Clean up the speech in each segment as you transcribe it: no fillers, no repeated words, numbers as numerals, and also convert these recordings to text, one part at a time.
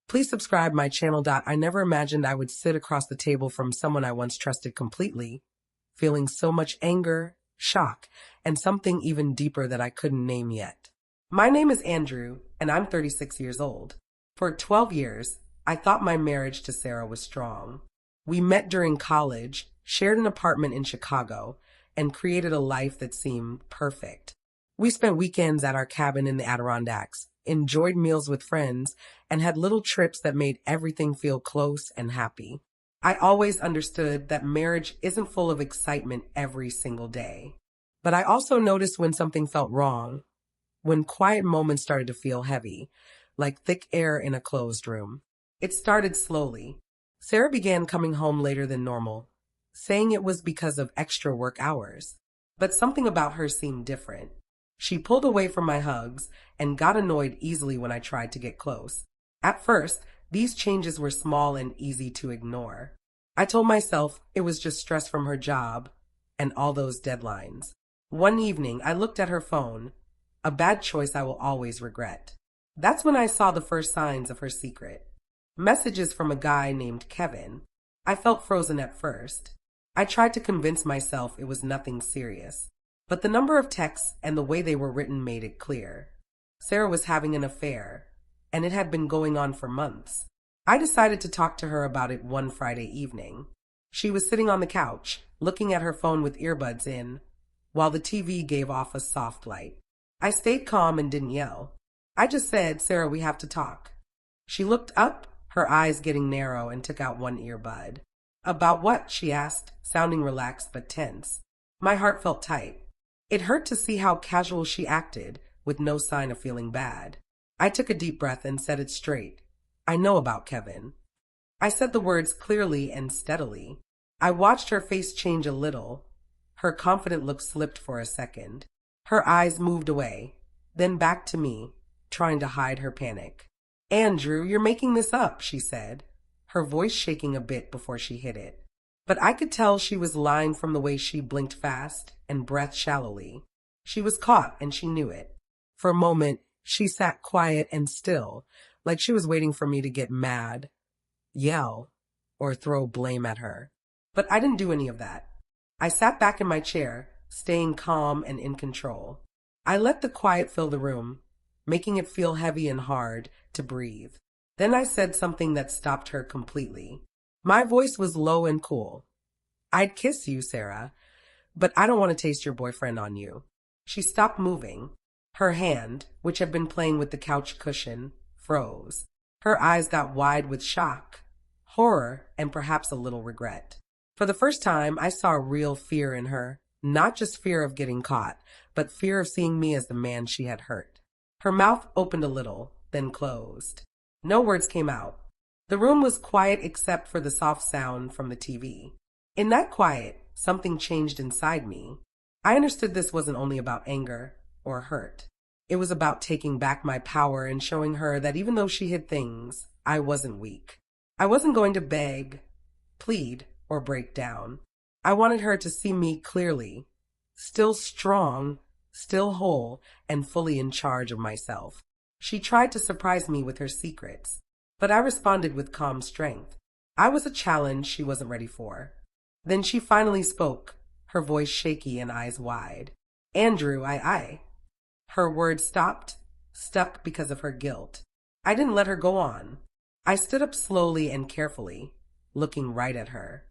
Please subscribe my channel. I never imagined I would sit across the table from someone I once trusted completely, feeling so much anger, shock, and something even deeper that I couldn't name yet. My name is Andrew, and I'm 36 years old. For 12 years, I thought my marriage to Sarah was strong. We met during college, shared an apartment in Chicago, and created a life that seemed perfect. We spent weekends at our cabin in the Adirondacks, enjoyed meals with friends, and had little trips that made everything feel close and happy. I always understood that marriage isn't full of excitement every single day. But I also noticed when something felt wrong, when quiet moments started to feel heavy, like thick air in a closed room. It started slowly. Sarah began coming home later than normal, saying it was because of extra work hours. But something about her seemed different. She pulled away from my hugs and got annoyed easily when I tried to get close. At first, these changes were small and easy to ignore. I told myself it was just stress from her job and all those deadlines. One evening, I looked at her phone, a bad choice I will always regret. That's when I saw the first signs of her secret. Messages from a guy named Kevin. I felt frozen at first. I tried to convince myself it was nothing serious. But the number of texts and the way they were written made it clear. Sarah was having an affair, and it had been going on for months. I decided to talk to her about it one Friday evening. She was sitting on the couch, looking at her phone with earbuds in, while the TV gave off a soft light. I stayed calm and didn't yell. I just said, "Sarah, we have to talk." She looked up, her eyes getting narrow, and took out one earbud. "About what?" she asked, sounding relaxed but tense. My heart felt tight. It hurt to see how casual she acted, with no sign of feeling bad. I took a deep breath and said it straight. "I know about Kevin." I said the words clearly and steadily. I watched her face change a little. Her confident look slipped for a second. Her eyes moved away, then back to me, trying to hide her panic. "Andrew, you're making this up," she said, her voice shaking a bit before she hit it. But I could tell she was lying from the way she blinked fast and breathed shallowly. She was caught, and she knew it. For a moment, she sat quiet and still, like she was waiting for me to get mad, yell, or throw blame at her. But I didn't do any of that. I sat back in my chair, staying calm and in control. I let the quiet fill the room, making it feel heavy and hard to breathe. Then I said something that stopped her completely. My voice was low and cool. "I'd kiss you, Sarah, but I don't want to taste your boyfriend on you." She stopped moving. Her hand, which had been playing with the couch cushion, froze. Her eyes got wide with shock, horror, and perhaps a little regret. For the first time, I saw real fear in her, not just fear of getting caught, but fear of seeing me as the man she had hurt. Her mouth opened a little, then closed. No words came out. The room was quiet except for the soft sound from the TV. In that quiet, something changed inside me. I understood this wasn't only about anger or hurt. It was about taking back my power and showing her that even though she hid things, I wasn't weak. I wasn't going to beg, plead, or break down. I wanted her to see me clearly, still strong, still whole, and fully in charge of myself. She tried to surprise me with her secrets, but I responded with calm strength. I was a challenge she wasn't ready for. Then she finally spoke, her voice shaky and eyes wide. "Andrew, I. Her words stopped, stuck because of her guilt. I didn't let her go on. I stood up slowly and carefully, looking right at her.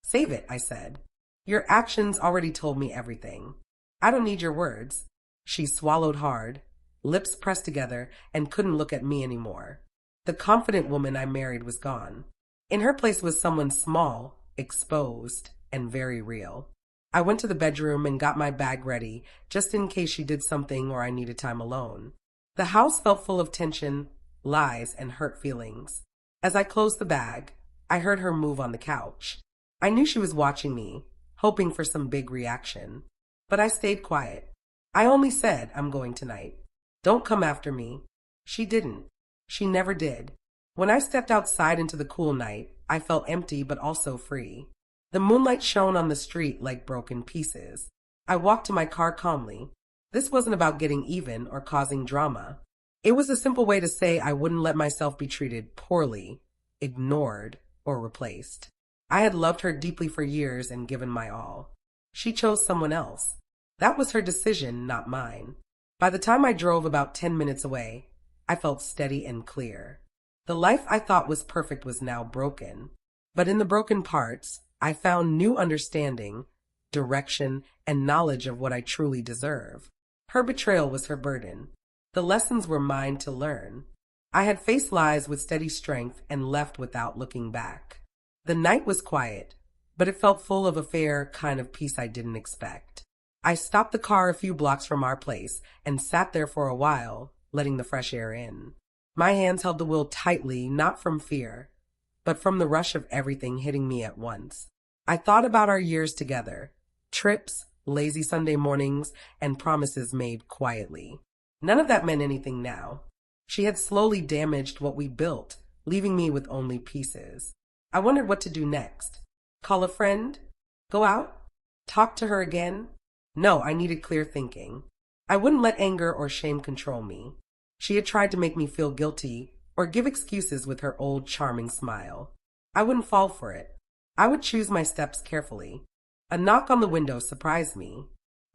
"Save it," I said. "Your actions already told me everything. I don't need your words." She swallowed hard, lips pressed together, and couldn't look at me anymore. The confident woman I married was gone. In her place was someone small, exposed, and very real. I went to the bedroom and got my bag ready, just in case she did something or I needed time alone. The house felt full of tension, lies, and hurt feelings. As I closed the bag, I heard her move on the couch. I knew she was watching me, hoping for some big reaction. But I stayed quiet. I only said, "I'm going tonight. Don't come after me." She didn't. She never did. When I stepped outside into the cool night, I felt empty but also free. The moonlight shone on the street like broken pieces. I walked to my car calmly. This wasn't about getting even or causing drama. It was a simple way to say I wouldn't let myself be treated poorly, ignored, or replaced. I had loved her deeply for years and given my all. She chose someone else. That was her decision, not mine. By the time I drove about 10 minutes away, I felt steady and clear. The life I thought was perfect was now broken. But in the broken parts, I found new understanding, direction, and knowledge of what I truly deserve. Her betrayal was her burden. The lessons were mine to learn. I had faced lies with steady strength and left without looking back. The night was quiet, but it felt full of a fair kind of peace I didn't expect. I stopped the car a few blocks from our place and sat there for a while, letting the fresh air in. My hands held the wheel tightly, not from fear, but from the rush of everything hitting me at once. I thought about our years together, trips, lazy Sunday mornings, and promises made quietly. None of that meant anything now. She had slowly damaged what we built, leaving me with only pieces. I wondered what to do next. Call a friend? Go out? Talk to her again? No, I needed clear thinking. I wouldn't let anger or shame control me. She had tried to make me feel guilty or give excuses with her old charming smile. I wouldn't fall for it. I would choose my steps carefully. A knock on the window surprised me.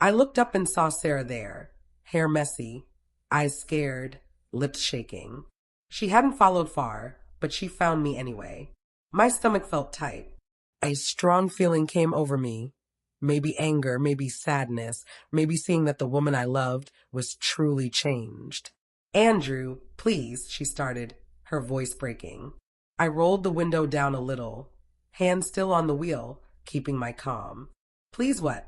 I looked up and saw Sarah there, hair messy, eyes scared, lips shaking. She hadn't followed far, but she found me anyway. My stomach felt tight. A strong feeling came over me. Maybe anger, maybe sadness, maybe seeing that the woman I loved was truly changed. Andrew, please, she started, her voice breaking. I rolled the window down a little, hand still on the wheel, keeping my calm. Please what?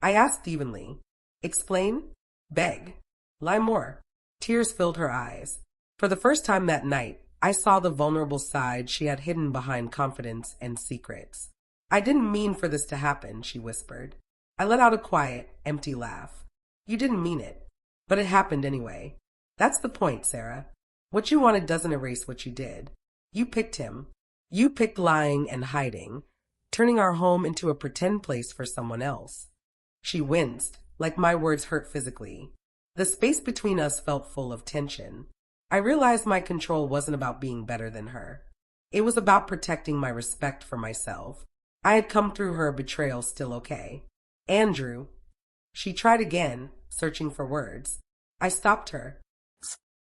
I asked evenly. Explain? Beg. Lie more. Tears filled her eyes. For the first time that night, I saw the vulnerable side she had hidden behind confidence and secrets. I didn't mean for this to happen, she whispered. I let out a quiet, empty laugh. You didn't mean it, but it happened anyway. That's the point, Sarah. What you wanted doesn't erase what you did. You picked him. You picked lying and hiding, turning our home into a pretend place for someone else. She winced, like my words hurt physically. The space between us felt full of tension. I realized my control wasn't about being better than her. It was about protecting my respect for myself. I had come through her betrayal still okay. Andrew. She tried again, searching for words. I stopped her.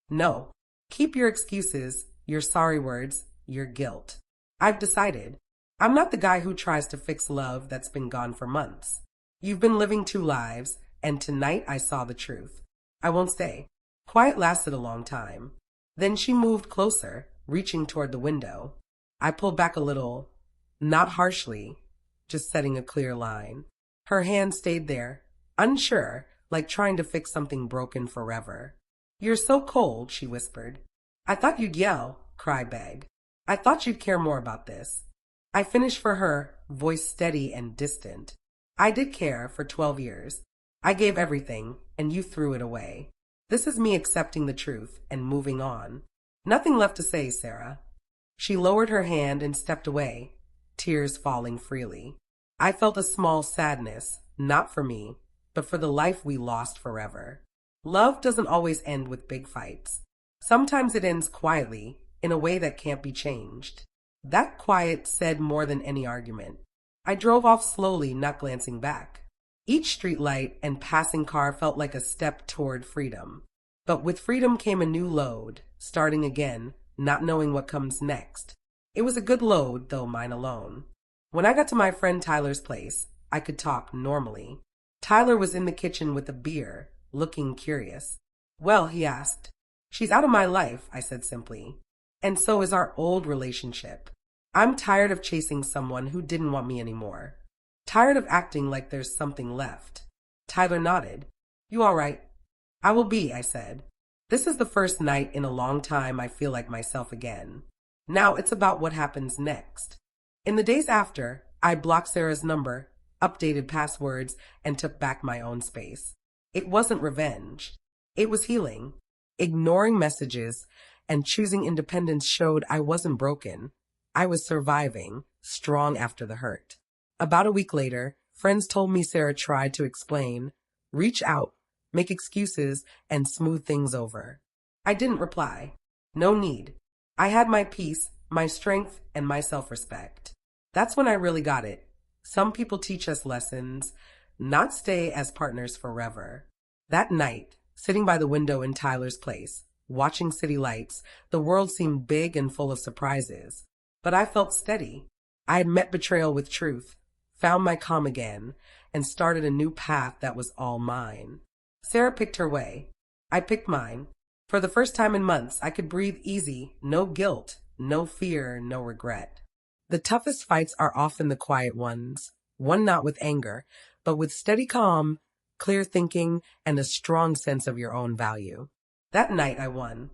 No. Keep your excuses, your sorry words, your guilt. I've decided. I'm not the guy who tries to fix love that's been gone for months. You've been living two lives, and tonight I saw the truth. I won't stay. Quiet lasted a long time. Then she moved closer, reaching toward the window. I pulled back a little, not harshly, just setting a clear line. Her hand stayed there, unsure, like trying to fix something broken forever. You're so cold, she whispered. I thought you'd yell, cry, beg. I thought you'd care more about this. I finished for her, voice steady and distant. I did care for 12 years. I gave everything, and you threw it away. This is me accepting the truth and moving on. Nothing left to say, Sarah. She lowered her hand and stepped away, tears falling freely. I felt a small sadness, not for me, but for the life we lost forever. Love doesn't always end with big fights. Sometimes it ends quietly, in a way that can't be changed. That quiet said more than any argument. I drove off slowly, not glancing back. Each streetlight and passing car felt like a step toward freedom. But with freedom came a new load, starting again, not knowing what comes next. It was a good load, though mine alone. When I got to my friend Tyler's place, I could talk normally. Tyler was in the kitchen with a beer, looking curious. Well, he asked. She's out of my life, I said simply. And so is our old relationship. I'm tired of chasing someone who didn't want me anymore. Tired of acting like there's something left. Tyler nodded. You all right? I will be, I said. This is the first night in a long time I feel like myself again. Now it's about what happens next. In the days after, I blocked Sarah's number, updated passwords, and took back my own space. It wasn't revenge. It was healing. Ignoring messages and choosing independence showed I wasn't broken. I was surviving, strong after the hurt. About a week later, friends told me Sarah tried to explain, reach out, make excuses, and smooth things over. I didn't reply. No need. I had my peace, my strength, and my self-respect. That's when I really got it. Some people teach us lessons, not stay as partners forever. That night, sitting by the window in Tyler's place, watching city lights, the world seemed big and full of surprises. But I felt steady. I had met betrayal with truth, found my calm again, and started a new path that was all mine. Sarah picked her way. I picked mine. For the first time in months, I could breathe easy, no guilt, no fear, no regret. The toughest fights are often the quiet ones, one not with anger, but with steady calm, clear thinking, and a strong sense of your own value. That night I won.